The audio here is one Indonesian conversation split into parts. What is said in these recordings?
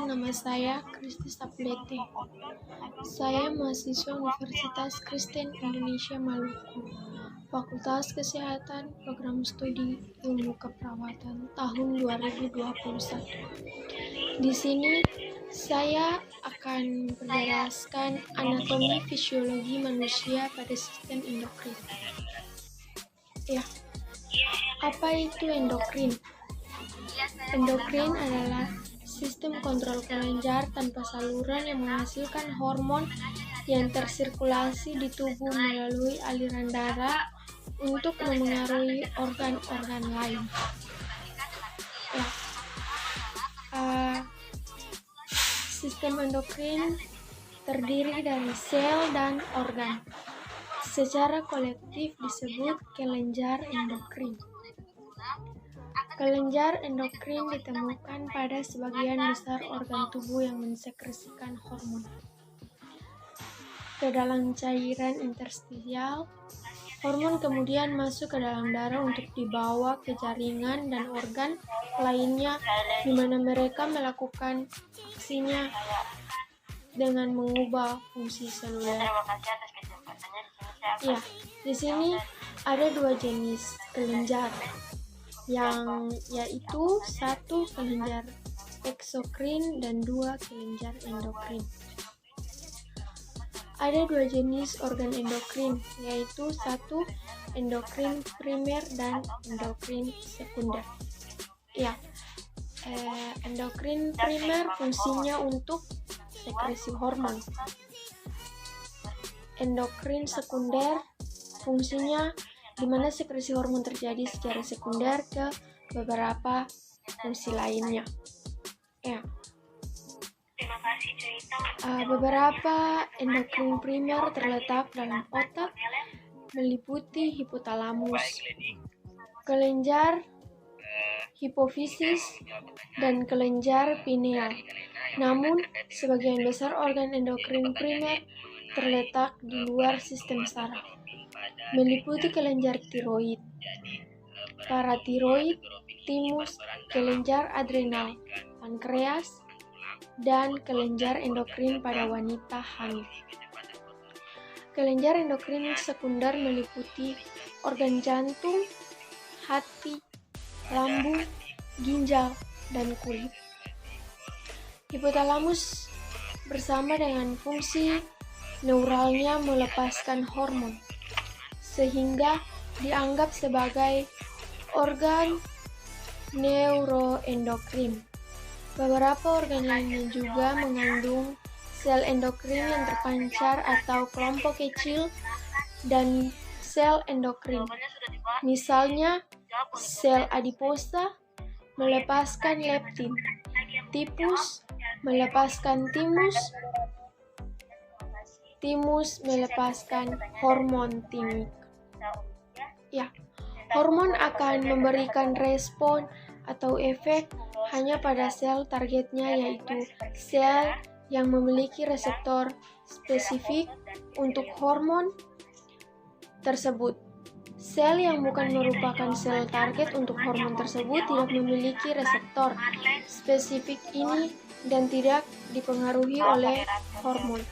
nama saya Kristi Saplete. Saya mahasiswa Universitas Kristen Indonesia Maluku, Fakultas Kesehatan, Program Studi Ilmu Keperawatan tahun 2021. Di sini saya akan menjelaskan anatomi fisiologi manusia pada sistem endokrin. Apa itu endokrin? Endokrin adalah sistem kontrol kelenjar tanpa saluran yang menghasilkan hormon yang tersirkulasi di tubuh melalui aliran darah untuk memengaruhi organ-organ lain. Sistem endokrin terdiri dari sel dan organ. Secara kolektif disebut kelenjar endokrin. Kelenjar endokrin ditemukan pada sebagian besar organ tubuh yang mensekresikan hormon ke dalam cairan interstisial. Hormon kemudian masuk ke dalam darah untuk dibawa ke jaringan dan organ lainnya, di mana mereka melakukan aksinya dengan mengubah fungsi seluler. Di sini ada dua jenis kelenjar, yang yaitu satu kelenjar eksokrin dan dua kelenjar endokrin. Ada dua jenis organ endokrin, yaitu satu endokrin primer dan endokrin sekunder. Endokrin primer fungsinya untuk sekresi hormon. Endokrin sekunder fungsinya di mana sekresi hormon terjadi secara sekunder ke beberapa fungsi lainnya. Beberapa endokrin primer terletak dalam otak, meliputi hipotalamus, kelenjar hipofisis, dan kelenjar pineal. Namun, sebagian besar organ endokrin primer terletak di luar sistem saraf, meliputi kelenjar tiroid, paratiroid, timus, kelenjar adrenal, pankreas, dan kelenjar endokrin pada wanita hamil. Kelenjar endokrin sekunder meliputi organ jantung, hati, lambung, ginjal, dan kulit. Hipotalamus bersama dengan fungsi neuralnya melepaskan hormon, sehingga dianggap sebagai organ neuroendokrin. Beberapa organ lainnya juga mengandung sel endokrin yang terpancar atau kelompok kecil dan sel endokrin. Misalnya, sel adiposa melepaskan leptin, tipus melepaskan timus melepaskan hormon timik. Hormon akan memberikan respon atau efek hanya pada sel targetnya, yaitu sel yang memiliki reseptor spesifik untuk hormon tersebut. Sel yang bukan merupakan sel target untuk hormon tersebut tidak memiliki reseptor spesifik ini dan tidak dipengaruhi oleh hormon.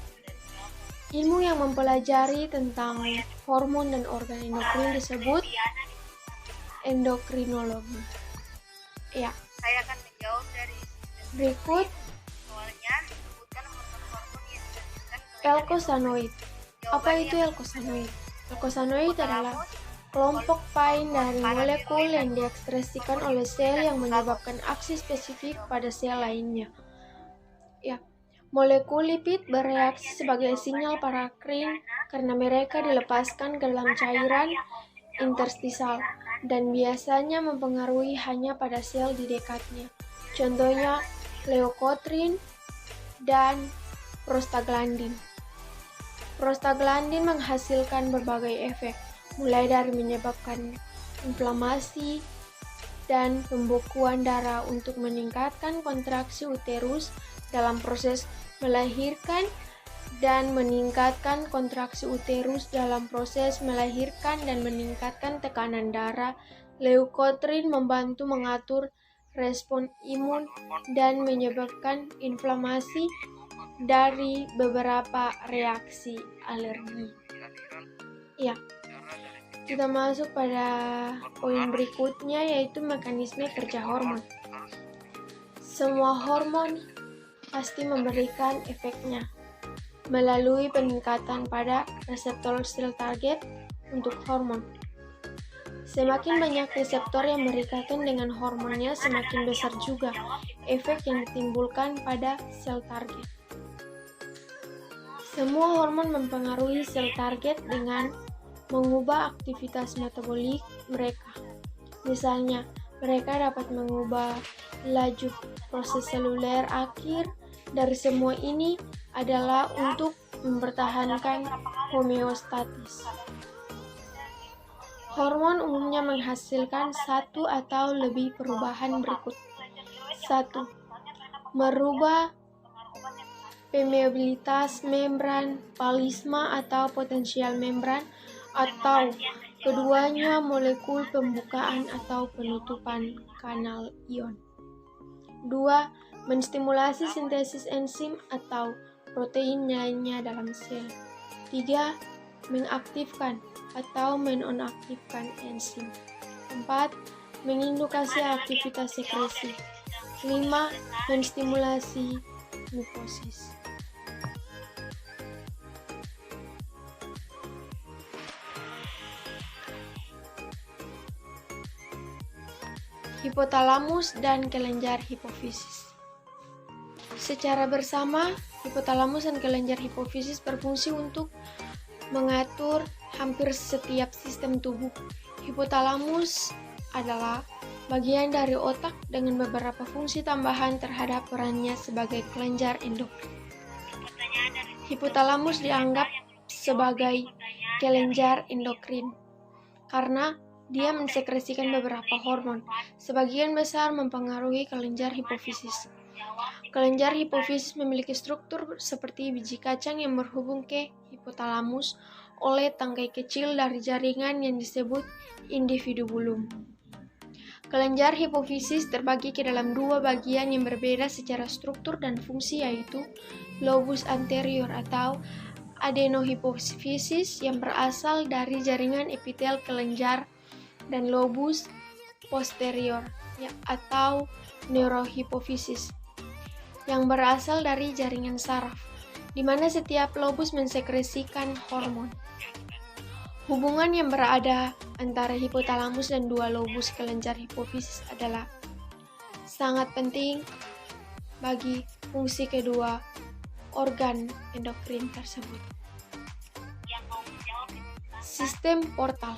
Ilmu yang mempelajari tentang hormon dan organ endokrin disebut endokrinologi. Saya akan menjawab dari Berikut soalnya sebutkan hormon-hormon yang dihasilkan eukosanoid. Apa itu eukosanoid? Eukosanoid adalah kelompok pain dari molekul yang diekspresikan oleh sel yang menyebabkan aksi spesifik pada sel lainnya. Molekul lipid bereaksi sebagai sinyal parakrin karena mereka dilepaskan ke dalam cairan interstisial dan biasanya mempengaruhi hanya pada sel di dekatnya. Contohnya leukotrin dan prostaglandin. Prostaglandin menghasilkan berbagai efek, mulai dari menyebabkan inflamasi dan pembekuan darah untuk meningkatkan kontraksi uterus dalam proses melahirkan dan meningkatkan kontraksi uterus dalam proses melahirkan dan meningkatkan tekanan darah. Leukotrin membantu mengatur respon imun, dan menyebabkan inflamasi dari beberapa reaksi alergi. Ya, kita masuk pada poin berikutnya, yaitu mekanisme kerja hormon. Semua hormon pasti memberikan efeknya melalui peningkatan pada reseptor sel target untuk hormon. Semakin banyak reseptor yang berikatan dengan hormonnya, semakin besar juga efek yang ditimbulkan pada sel target. Semua hormon mempengaruhi sel target dengan mengubah aktivitas metabolik mereka. Misalnya, mereka dapat mengubah laju proses seluler akhir. Dari semua ini adalah untuk mempertahankan homeostatis. Hormon umumnya menghasilkan satu atau lebih perubahan berikut. 1. Merubah permeabilitas membran, plasma atau potensial membran, atau keduanya molekul pembukaan atau penutupan kanal ion. 2. Menstimulasi sintesis enzim atau protein lainnya dalam sel. 3. Mengaktifkan atau menonaktifkan enzim. 4. Mengindukasi aktivitas sekresi. 5. Menstimulasi mitosis. Hipotalamus dan kelenjar hipofisis. Secara bersama, hipotalamus dan kelenjar hipofisis berfungsi untuk mengatur hampir setiap sistem tubuh. Hipotalamus adalah bagian dari otak dengan beberapa fungsi tambahan terhadap perannya sebagai kelenjar endokrin. Hipotalamus dianggap sebagai kelenjar endokrin karena dia mensekresikan beberapa hormon, sebagian besar mempengaruhi kelenjar hipofisis. Kelenjar hipofisis memiliki struktur seperti biji kacang yang berhubung ke hipotalamus oleh tangkai kecil dari jaringan yang disebut individubulum. Kelenjar hipofisis terbagi ke dalam dua bagian yang berbeda secara struktur dan fungsi, yaitu lobus anterior atau adenohipofisis yang berasal dari jaringan epitel kelenjar dan lobus posterior atau neurohipofisis yang berasal dari jaringan saraf, di mana setiap lobus mensekresikan hormon. Hubungan yang berada antara hipotalamus dan dua lobus kelenjar hipofisis adalah sangat penting bagi fungsi kedua organ endokrin tersebut. Sistem portal.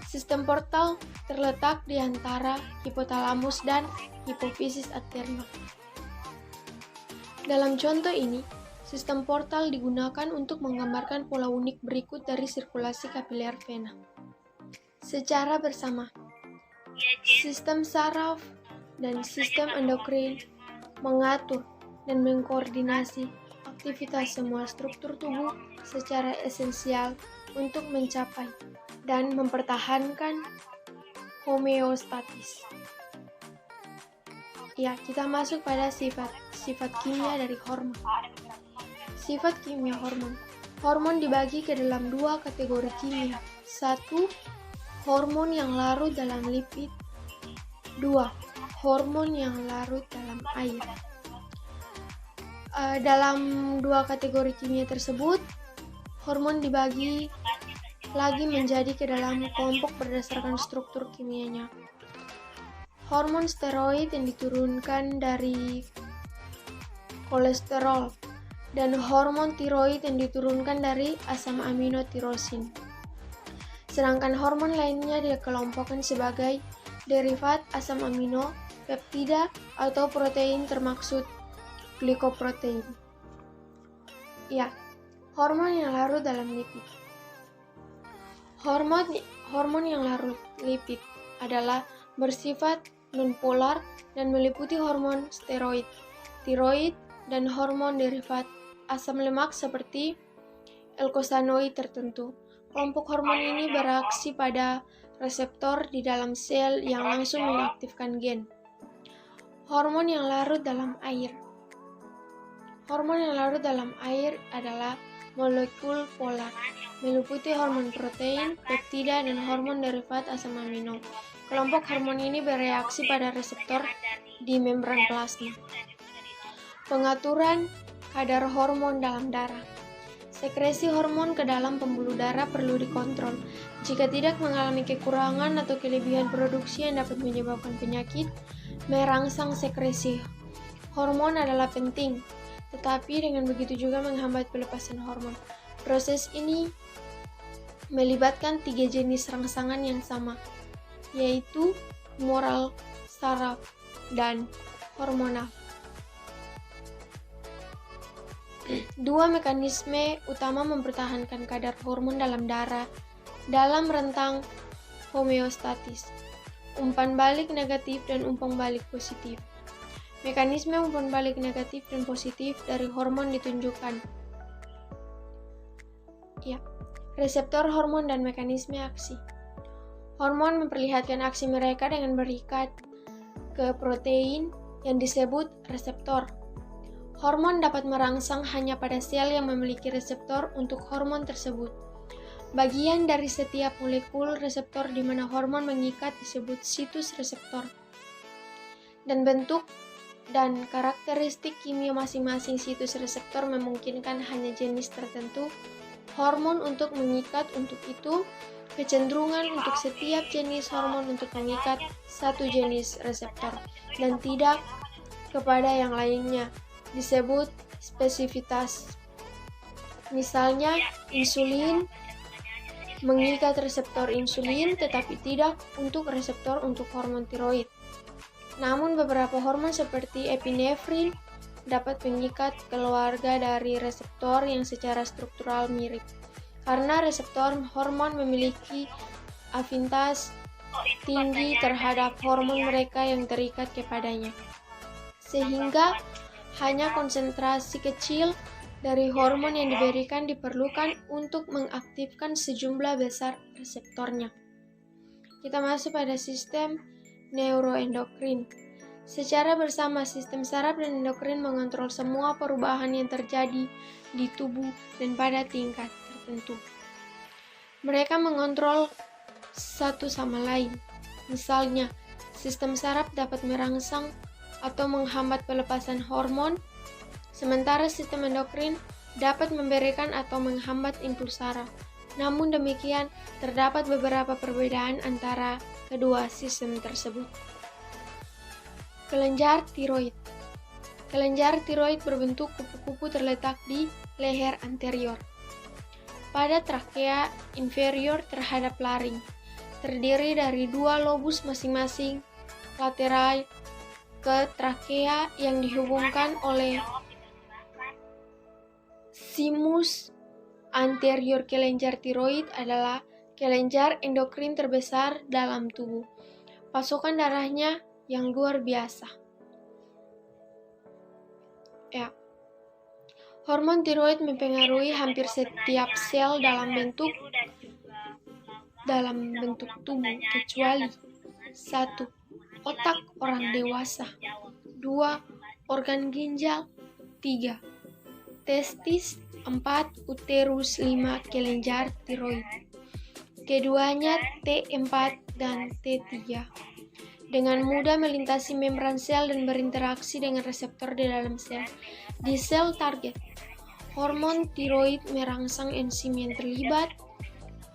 Sistem portal terletak di antara hipotalamus dan hipofisis anterior. Dalam contoh ini, sistem portal digunakan untuk menggambarkan pola unik berikut dari sirkulasi kapiler vena. Secara bersama, sistem saraf dan sistem endokrin mengatur dan mengkoordinasi aktivitas semua struktur tubuh secara esensial untuk mencapai dan mempertahankan homeostatis. Ya, kita masuk pada sifat kimia dari hormon. Sifat kimia hormon. Hormon dibagi ke dalam dua kategori kimia. 1. Hormon yang larut dalam lipid. 2. Hormon yang larut dalam air. Dalam dua kategori kimia tersebut, hormon dibagi lagi menjadi ke dalam kelompok berdasarkan struktur kimianya. Hormon steroid yang diturunkan dari kolesterol dan hormon tiroid yang diturunkan dari asam amino tirosin. Sedangkan hormon lainnya dikelompokkan sebagai derivat asam amino, peptida atau protein termaksud glikoprotein. Ya, hormon yang larut dalam lipid. Hormon yang larut lipid adalah bersifat nonpolar dan meliputi hormon steroid, tiroid, dan hormon derivat asam lemak seperti eukosanoid tertentu. Kelompok hormon ini bereaksi pada reseptor di dalam sel yang langsung mengaktifkan gen. Hormon yang larut dalam air. Hormon yang larut dalam air adalah molekul polar, meliputi hormon protein, peptida, dan hormon derivat asam amino. Kelompok hormon ini bereaksi pada reseptor di membran plasma. Pengaturan kadar hormon dalam darah. Sekresi hormon ke dalam pembuluh darah perlu dikontrol. Jika tidak mengalami kekurangan atau kelebihan produksi yang dapat menyebabkan penyakit, merangsang sekresi hormon adalah penting, tetapi dengan begitu juga menghambat pelepasan hormon. Proses ini melibatkan 3 jenis rangsangan yang sama, yaitu humoral, saraf, dan hormonal. 2 mekanisme utama mempertahankan kadar hormon dalam darah dalam rentang homeostatis: umpan balik negatif dan umpan balik positif. Mekanisme umpan balik negatif dan positif dari hormon ditunjukkan. Reseptor hormon dan mekanisme aksi. Hormon memperlihatkan aksi mereka dengan berikat ke protein yang disebut reseptor. Hormon dapat merangsang hanya pada sel yang memiliki reseptor untuk hormon tersebut. Bagian dari setiap molekul reseptor di mana hormon mengikat disebut situs reseptor. Dan bentuk dan karakteristik kimia masing-masing situs reseptor memungkinkan hanya jenis tertentu hormon untuk mengikat. Untuk itu, kecenderungan untuk setiap jenis hormon untuk mengikat satu jenis reseptor dan tidak kepada yang lainnya disebut spesifitas. Misalnya, insulin mengikat reseptor insulin tetapi tidak untuk reseptor untuk hormon tiroid. Namun beberapa hormon seperti epinefrin dapat mengikat keluarga dari reseptor yang secara struktural mirip, karena reseptor hormon memiliki afinitas tinggi terhadap hormon mereka yang terikat kepadanya, sehingga hanya konsentrasi kecil dari hormon yang diberikan diperlukan untuk mengaktifkan sejumlah besar reseptornya. Kita masuk pada sistem neuroendokrin. Secara bersama, sistem saraf dan endokrin mengontrol semua perubahan yang terjadi di tubuh dan pada tingkat tertentu. Mereka mengontrol satu sama lain. Misalnya, sistem saraf dapat merangsang atau menghambat pelepasan hormon, sementara sistem endokrin dapat memberikan atau menghambat impuls saraf. Namun demikian, terdapat beberapa perbedaan antara kedua sistem tersebut. Kelenjar tiroid. Kelenjar tiroid berbentuk kupu-kupu terletak di leher anterior, pada trakea inferior terhadap laring, terdiri dari 2 lobus masing-masing lateral ke trakea yang dihubungkan oleh sinus anterior. Kelenjar tiroid adalah kelenjar endokrin terbesar dalam tubuh. Pasokan darahnya yang luar biasa. Hormon tiroid mempengaruhi hampir setiap sel dalam bentuk tubuh kecuali 1. Otak orang dewasa, 2. Organ ginjal, 3. testis, 4. uterus, 5. kelenjar tiroid. Keduanya T4 dan T3 dengan mudah melintasi membran sel dan berinteraksi dengan reseptor di dalam sel. Di sel target, hormon tiroid merangsang enzim yang terlibat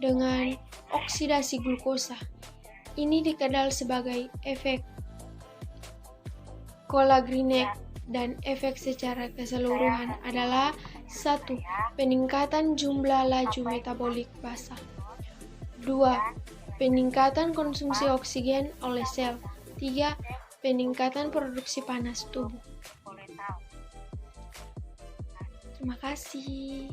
dengan oksidasi glukosa. Ini dikenal sebagai efek Kolagrinek, dan efek secara keseluruhan adalah 1. Peningkatan jumlah laju metabolik basal, 2. Peningkatan konsumsi oksigen oleh sel, 3. Peningkatan produksi panas tubuh. Terima kasih.